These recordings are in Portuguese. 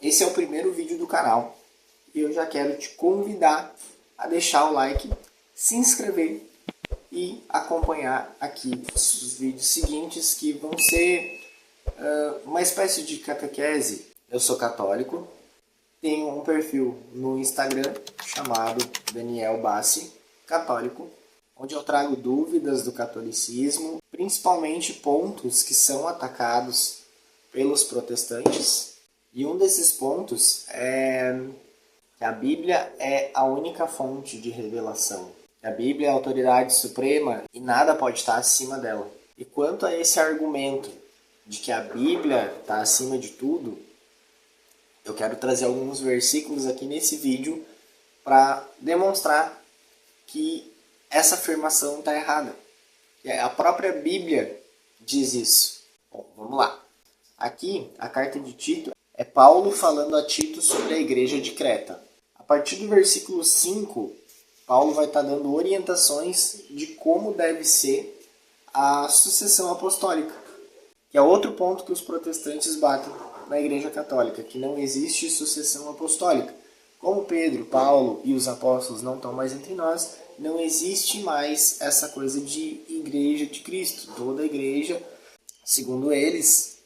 esse é o primeiro vídeo do canal e eu já quero te convidar a deixar o like, se inscrever e acompanhar aqui os vídeos seguintes que vão ser uma espécie de catequese. Eu sou católico, tenho um perfil no Instagram chamado Daniel Bassi Católico, onde eu trago dúvidas do catolicismo, principalmente pontos que são atacados pelos protestantes. E um desses pontos é que a Bíblia é a única fonte de revelação. A Bíblia é a autoridade suprema e nada pode estar acima dela. E quanto a esse argumento de que a Bíblia está acima de tudo, eu quero trazer alguns versículos aqui nesse vídeo para demonstrar que essa afirmação está errada. A própria Bíblia diz isso. Bom, vamos lá. Aqui, a carta de Tito é Paulo falando a Tito sobre a igreja de Creta. A partir do versículo 5, Paulo vai estar dando orientações de como deve ser a sucessão apostólica, que é outro ponto que os protestantes batem na igreja católica, que não existe sucessão apostólica. Como Pedro, Paulo e os apóstolos não estão mais entre nós, não existe mais essa coisa de igreja de Cristo. Toda a igreja, segundo eles,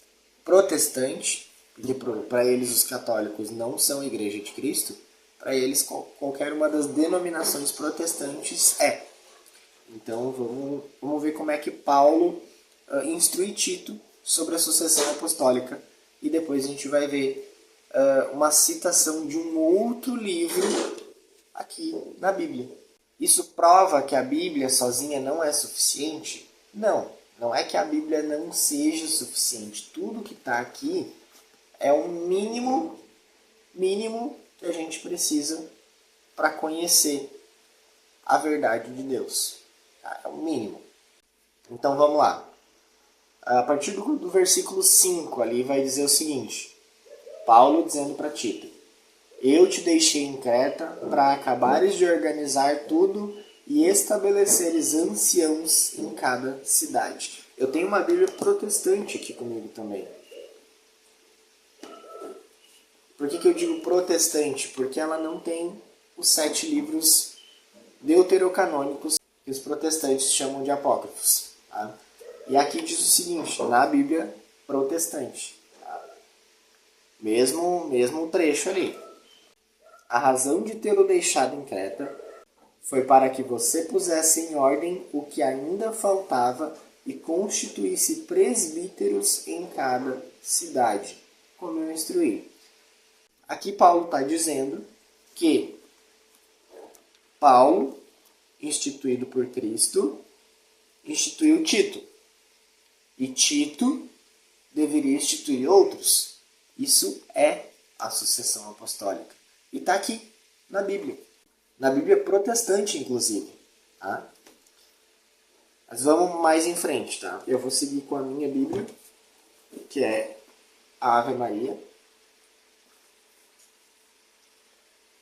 protestante, porque para eles os católicos não são igreja de Cristo, para eles qualquer uma das denominações protestantes é. Então vamos ver como é que Paulo instrui Tito sobre a sucessão apostólica e depois a gente vai ver uma citação de um outro livro aqui na Bíblia. Isso prova que a Bíblia sozinha não é suficiente? Não, não é que a Bíblia não seja suficiente. Tudo que está aqui é o mínimo que a gente precisa para conhecer a verdade de Deus. É o mínimo. Então vamos lá. A partir do versículo 5 ali vai dizer o seguinte. Paulo dizendo para Tito: eu te deixei em Creta para acabares de organizar tudo e estabeleceres anciãos em cada cidade. Eu tenho uma Bíblia protestante aqui comigo também. Por que eu digo protestante? Porque ela não tem os 7 livros deuterocanônicos que os protestantes chamam de apócrifos. Tá? E aqui diz o seguinte, na Bíblia protestante. Tá? Mesmo trecho ali. A razão de tê-lo deixado em Creta foi para que você pusesse em ordem o que ainda faltava e constituísse presbíteros em cada cidade, como eu instruí. Aqui Paulo está dizendo que Paulo, instituído por Cristo, instituiu Tito. E Tito deveria instituir outros. Isso é a sucessão apostólica. E está aqui, na Bíblia. Na Bíblia protestante, inclusive. Tá? Mas vamos mais em frente. Tá? Eu vou seguir com a minha Bíblia, que é a Ave Maria.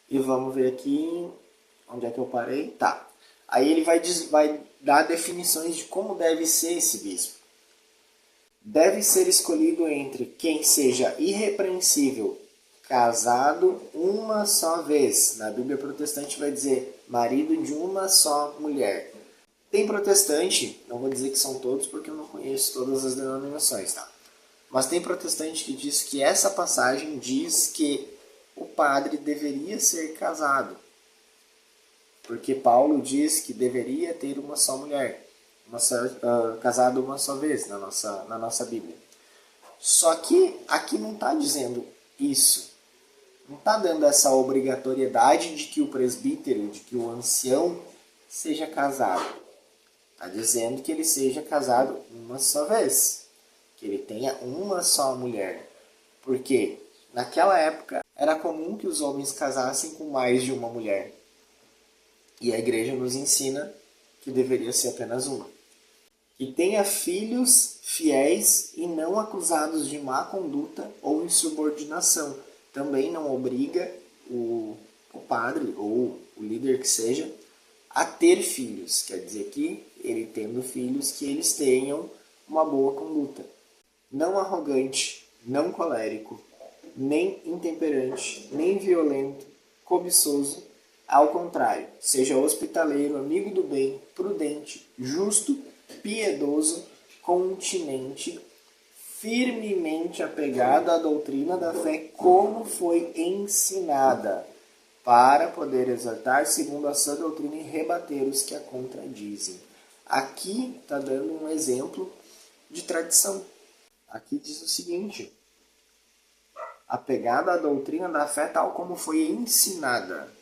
E vamos ver aqui onde é que eu parei. Tá. Aí ele vai dar definições de como deve ser esse bispo. Deve ser escolhido entre quem seja irrepreensível, casado uma só vez. Na Bíblia protestante vai dizer marido de uma só mulher. Tem protestante, não vou dizer que são todos porque eu não conheço todas as denominações, tá? Mas tem protestante que diz que essa passagem diz que o padre deveria ser casado. Porque Paulo diz que deveria ter uma só mulher. Casado uma só vez na nossa Bíblia. Só que aqui não está dizendo isso. Não está dando essa obrigatoriedade de que o presbítero, de que o ancião seja casado. Está dizendo que ele seja casado uma só vez. Que ele tenha uma só mulher. Porque naquela época era comum que os homens casassem com mais de uma mulher. E a igreja nos ensina que deveria ser apenas uma. Que tenha filhos fiéis e não acusados de má conduta ou insubordinação. Também não obriga o padre ou o líder que seja a ter filhos. Quer dizer que ele tendo filhos, que eles tenham uma boa conduta. Não arrogante, não colérico, nem intemperante, nem violento, cobiçoso. Ao contrário, seja hospitaleiro, amigo do bem, prudente, justo, piedoso, continente, firmemente apegado à doutrina da fé como foi ensinada, para poder exortar segundo a sua doutrina e rebater os que a contradizem. Aqui está dando um exemplo de tradição. Aqui diz o seguinte: apegado à doutrina da fé tal como foi ensinada,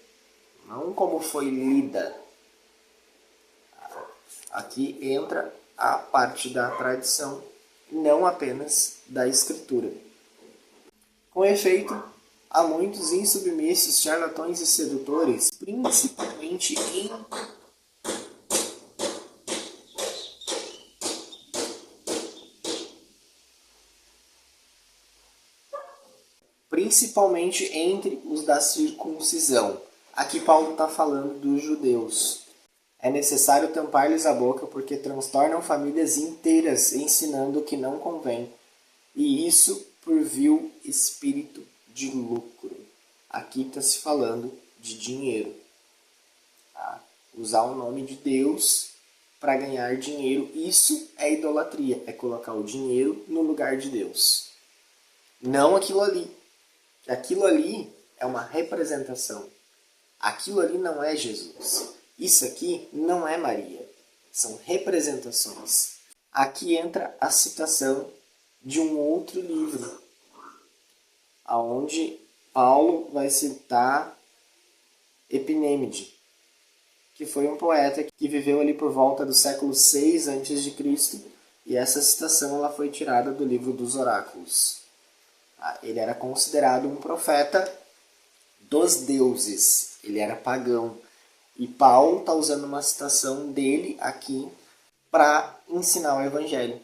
não como foi lida. Aqui entra a parte da tradição, não apenas da escritura. Com efeito, há muitos insubmissos, charlatões e sedutores, principalmente entre os da circuncisão. Aqui Paulo está falando dos judeus. É necessário tampar-lhes a boca, porque transtornam famílias inteiras, ensinando o que não convém, e isso por vil espírito de lucro. Aqui está se falando de dinheiro. Tá? Usar o nome de Deus para ganhar dinheiro, isso é idolatria, é colocar o dinheiro no lugar de Deus. Não aquilo ali. Aquilo ali é uma representação. Aquilo ali não é Jesus. Isso aqui não é Maria. São representações. Aqui entra a citação de um outro livro, onde Paulo vai citar Epinêmide, que foi um poeta que viveu ali por volta do século 6 a.C., e essa citação ela foi tirada do livro dos Oráculos. Ele era considerado um profeta dos deuses, ele era pagão. E Paulo está usando uma citação dele aqui para ensinar o Evangelho.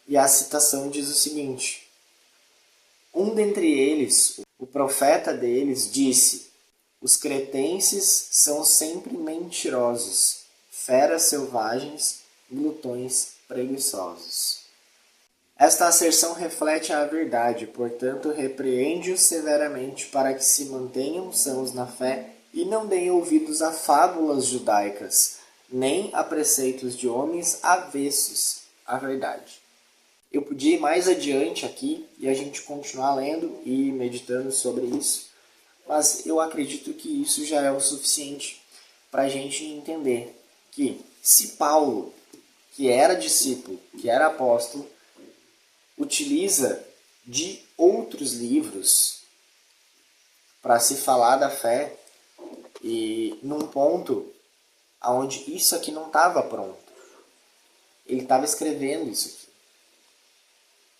E a citação diz o seguinte: um dentre eles, o profeta deles, disse: os cretenses são sempre mentirosos, feras selvagens, glutões preguiçosos. Esta asserção reflete a verdade, portanto, repreende-os severamente para que se mantenham sãos na fé e não deem ouvidos a fábulas judaicas, nem a preceitos de homens avessos à verdade. Eu podia ir mais adiante aqui e a gente continuar lendo e meditando sobre isso, mas eu acredito que isso já é o suficiente para a gente entender que se Paulo, que era discípulo, que era apóstolo, utiliza de outros livros para se falar da fé, e num ponto onde isso aqui não estava pronto. Ele estava escrevendo isso aqui.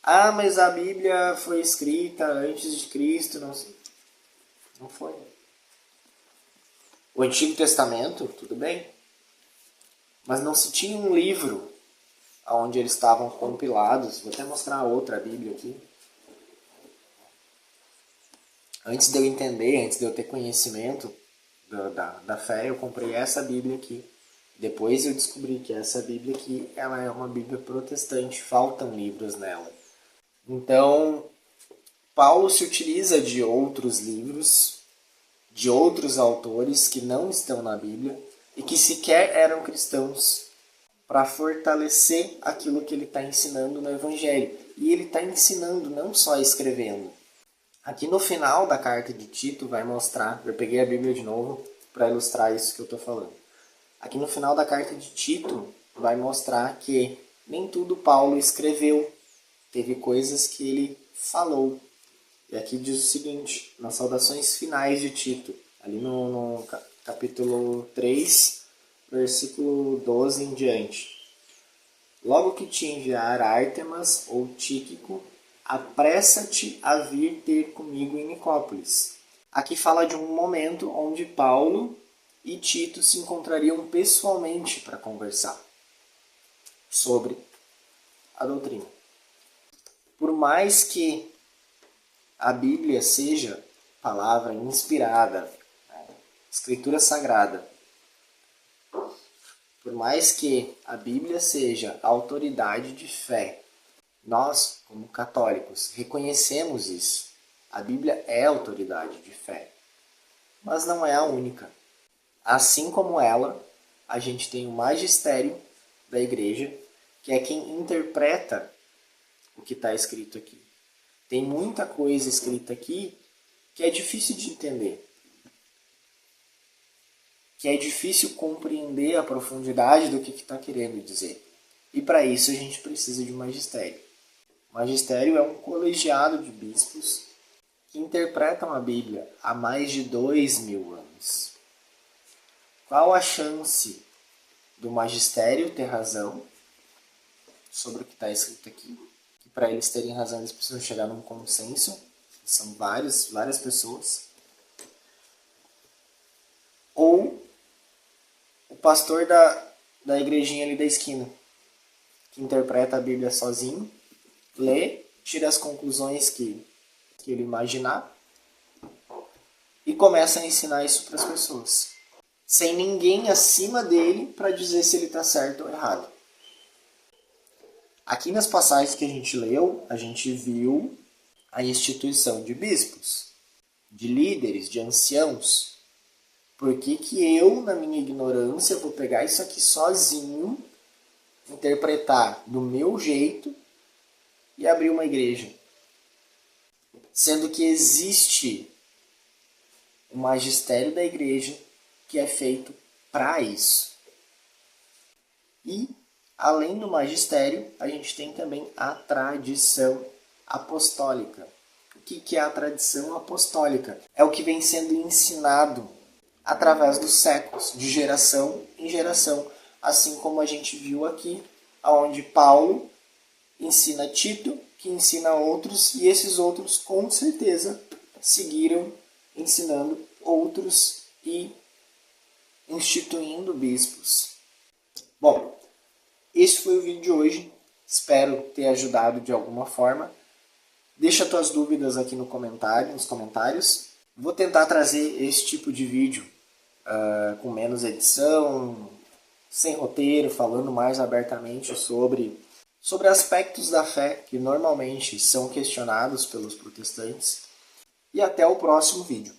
Ah, mas a Bíblia foi escrita antes de Cristo. Não foi. O Antigo Testamento, tudo bem. Mas não se tinha um livro onde eles estavam compilados. Vou até mostrar outra Bíblia aqui. Antes de eu entender, antes de eu ter conhecimento da fé, eu comprei essa Bíblia aqui. Depois eu descobri que essa Bíblia aqui ela é uma Bíblia protestante, faltam livros nela. Então, Paulo se utiliza de outros livros, de outros autores que não estão na Bíblia e que sequer eram cristãos, para fortalecer aquilo que ele está ensinando no Evangelho. E ele está ensinando, não só escrevendo. Aqui no final da carta de Tito vai mostrar, eu peguei a Bíblia de novo para ilustrar isso que eu estou falando. Aqui no final da carta de Tito vai mostrar que nem tudo Paulo escreveu, teve coisas que ele falou. E aqui diz o seguinte, nas saudações finais de Tito, ali no capítulo 3, versículo 12 em diante. Logo que te enviar Ártemas ou Tíquico, apressa-te a vir ter comigo em Nicópolis. Aqui fala de um momento onde Paulo e Tito se encontrariam pessoalmente para conversar sobre a doutrina. Por mais que a Bíblia seja palavra inspirada, escritura sagrada, por mais que a Bíblia seja autoridade de fé, Nós, como católicos, reconhecemos isso. A Bíblia é autoridade de fé, mas não é a única. Assim como ela, a gente tem o magistério da igreja, que é quem interpreta o que está escrito aqui. Tem muita coisa escrita aqui que é difícil de entender, que é difícil compreender a profundidade do que está querendo dizer. E para isso a gente precisa de magistério. O magistério é um colegiado de bispos que interpretam a Bíblia há mais de 2000 anos. Qual a chance do magistério ter razão sobre o que está escrito aqui? Que para eles terem razão eles precisam chegar num consenso. São várias pessoas. Ou o pastor da igrejinha ali da esquina, que interpreta a Bíblia sozinho, lê, tira as conclusões que ele imaginar e começa a ensinar isso para as pessoas, sem ninguém acima dele para dizer se ele está certo ou errado. Aqui nas passagens que a gente leu, a gente viu a instituição de bispos, de líderes, de anciãos. Por que eu, na minha ignorância, vou pegar isso aqui sozinho, interpretar do meu jeito e abrir uma igreja? Sendo que existe o magistério da igreja que é feito para isso. E, além do magistério, a gente tem também a tradição apostólica. O que é a tradição apostólica? É o que vem sendo ensinado através dos séculos, de geração em geração. Assim como a gente viu aqui, onde Paulo ensina Tito, que ensina outros, e esses outros com certeza seguiram ensinando outros e instituindo bispos. Bom, esse foi o vídeo de hoje. Espero ter ajudado de alguma forma. Deixa tuas dúvidas aqui nos comentários. Vou tentar trazer esse tipo de vídeo com menos edição, sem roteiro, falando mais abertamente sobre aspectos da fé que normalmente são questionados pelos protestantes. E até o próximo vídeo.